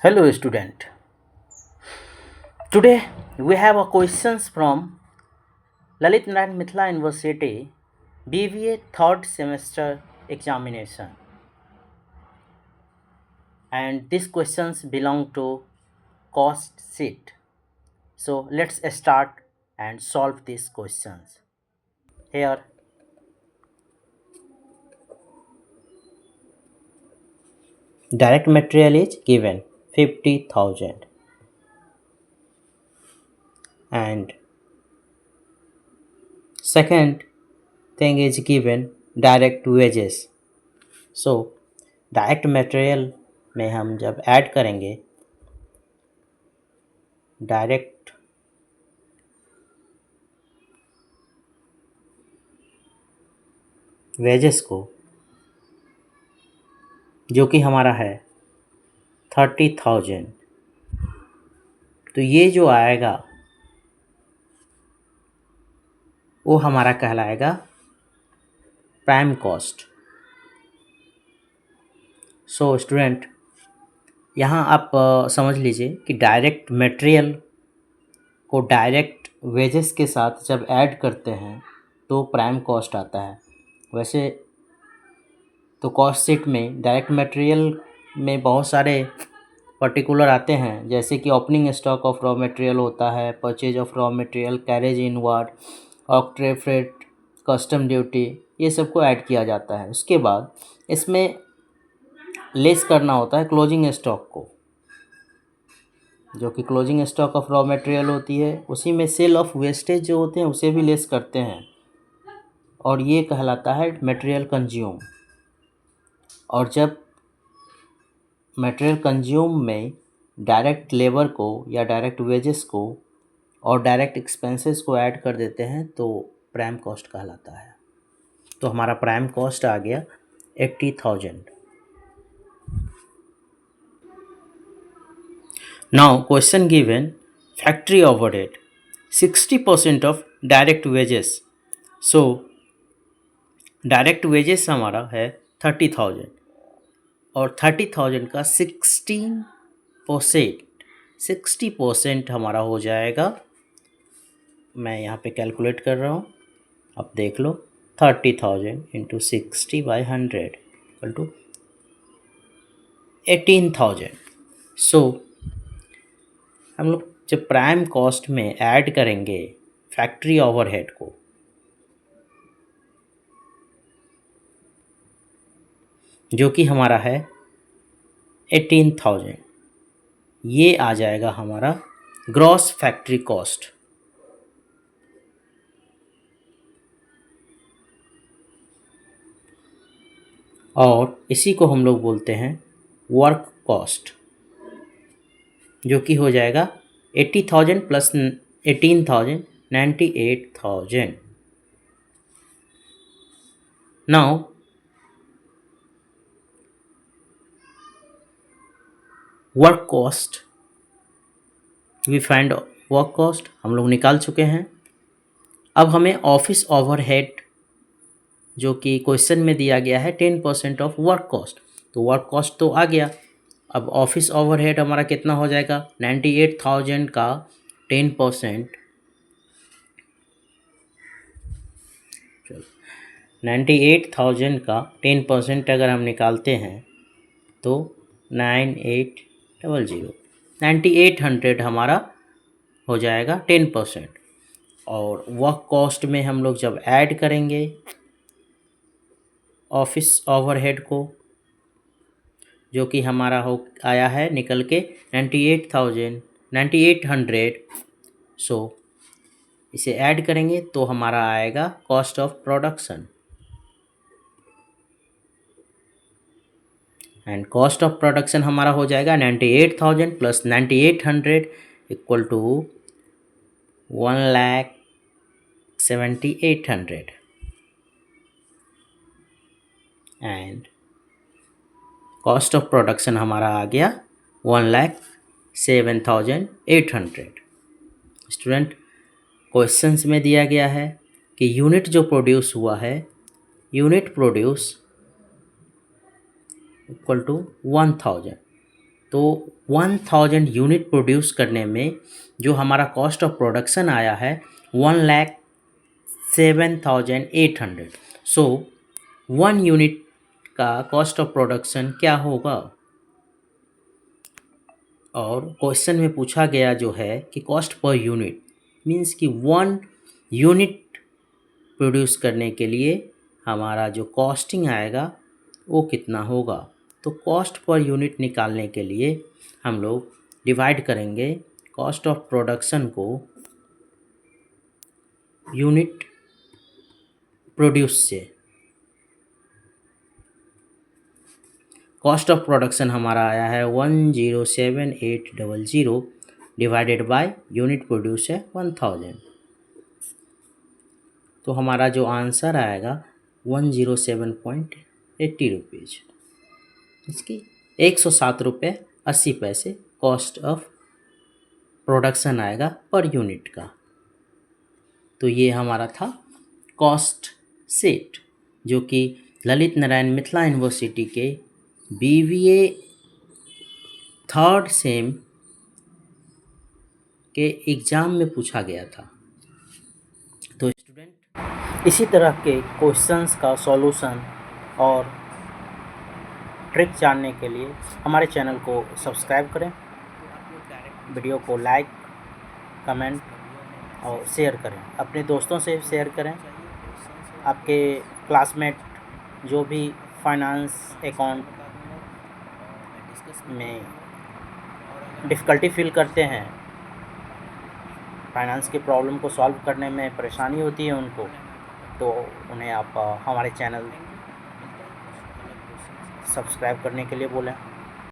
Hello student. Today we have a questions from Lalit Narayan Mithila University BBA third semester examination, and these questions belong to cost sheet. So let's start and solve these questions. Here direct material is given 50,000 and second thing is given direct wages. So direct material में हम जब add करेंगे direct wages को, जो कि हमारा है 30,000, तो ये जो आएगा वो हमारा कहलाएगा प्राइम कॉस्ट। सो स्टूडेंट, यहाँ आप समझ लीजिए कि डायरेक्ट मटेरियल को डायरेक्ट वेजेस के साथ जब ऐड करते हैं तो प्राइम कॉस्ट आता है। वैसे तो कॉस्ट शीट में डायरेक्ट मटेरियल में बहुत सारे पर्टिकुलर आते हैं, जैसे कि opening stock of raw material होता है, purchase of raw material, carriage inward, octroi freight, custom duty, ये सबको ऐड किया जाता है। उसके बाद इसमें लेस करना होता है क्लोजिंग स्टॉक को, जो कि closing stock of raw material होती है। उसी में सेल ऑफ वेस्टेज जो होते हैं उसे भी लेस करते हैं, और ये कहलाता है मटेरियल कंज्यूम। और जब मटेरियल कंज्यूम में डायरेक्ट लेबर को या डायरेक्ट वेजेस को और डायरेक्ट एक्सपेंसेस को ऐड कर देते हैं तो प्राइम कॉस्ट कहलाता है। तो हमारा प्राइम कॉस्ट आ गया 80,000। Now question given factory overhead 60% of direct wages. So direct wages हमारा है 30,000 और 30,000 का 60% हमारा हो जाएगा। मैं यहाँ पे कैलकुलेट कर रहा हूँ, आप देख लो। 30,000 इंटू 60/100 इक्वल टू 18,000। सो हम लोग जब प्राइम कॉस्ट में ऐड करेंगे फैक्ट्री ओवरहेड को, जो कि हमारा है 18,000, ये आ जाएगा हमारा ग्रॉस फैक्ट्री कॉस्ट। और इसी को हम लोग बोलते हैं वर्क कॉस्ट, जो कि हो जाएगा 80,000 plus 18,000 98,000। Now work cost, we find work cost हम लोग निकाल चुके हैं। अब हमें ऑफिस ओवरहेड, जो कि क्वेश्चन में दिया गया है 10% ऑफ वर्क कॉस्ट, तो वर्क कॉस्ट तो आ गया। अब ऑफिस ओवरहेड हमारा कितना हो जाएगा? 98,000 का 10%, 98,000 का 10% अगर हम निकालते हैं तो 9800 हमारा हो जाएगा 10%। और वर्क कॉस्ट में हम लोग जब ऐड करेंगे ऑफिस ओवरहेड को, जो कि हमारा हो आया है निकल के 9800, सो इसे ऐड करेंगे तो हमारा आएगा cost of production. And cost of production हमारा हो जाएगा 98,000 plus 9800 equal to 1,78,000। And cost of production हमारा आ गया 1,07,800। स्टूडेंट, क्वेश्चंस में दिया गया है कि यूनिट जो प्रोड्यूस हुआ है, यूनिट प्रोड्यूस इक्वल टू 1,000, तो 1000 यूनिट प्रोड्यूस करने में जो हमारा कॉस्ट ऑफ प्रोडक्शन आया है 1,07,800। सो 1 यूनिट का कॉस्ट ऑफ प्रोडक्शन क्या होगा? और क्वेश्चन में पूछा गया जो है कि कॉस्ट पर यूनिट मीन्स कि 1 यूनिट प्रोड्यूस करने के लिए हमारा जो कॉस्टिंग आएगा वो कितना होगा। तो कॉस्ट पर यूनिट निकालने के लिए हम लोग डिवाइड करेंगे कॉस्ट ऑफ प्रोडक्शन को यूनिट प्रोड्यूस से। कॉस्ट ऑफ प्रोडक्शन हमारा आया है 1,07,800 डिवाइडेड बाय यूनिट प्रोड्यूस है 1000। तो हमारा जो आंसर आएगा 107.80 रुपीज़, इसकी 107 रुपये 80 पैसे कॉस्ट ऑफ प्रोडक्शन आएगा पर यूनिट का। तो ये हमारा था कॉस्ट सेट, जो कि ललित नारायण मिथिला यूनिवर्सिटी के BBA 3rd सेम के एग्ज़ाम में पूछा गया था। तो स्टूडेंट इसी तरह के क्वेश्चंस का सॉल्यूशन और ट्रिक जानने के लिए हमारे चैनल को सब्सक्राइब करें, वीडियो को लाइक, कमेंट और शेयर करें, अपने दोस्तों से शेयर करें। आपके क्लासमेट जो भी फाइनेंस अकाउंट में डिफ़िकल्टी फील करते हैं, फाइनेंस की प्रॉब्लम को सॉल्व करने में परेशानी होती है उनको, तो उन्हें आप हमारे चैनल सब्सक्राइब करने के लिए बोलें।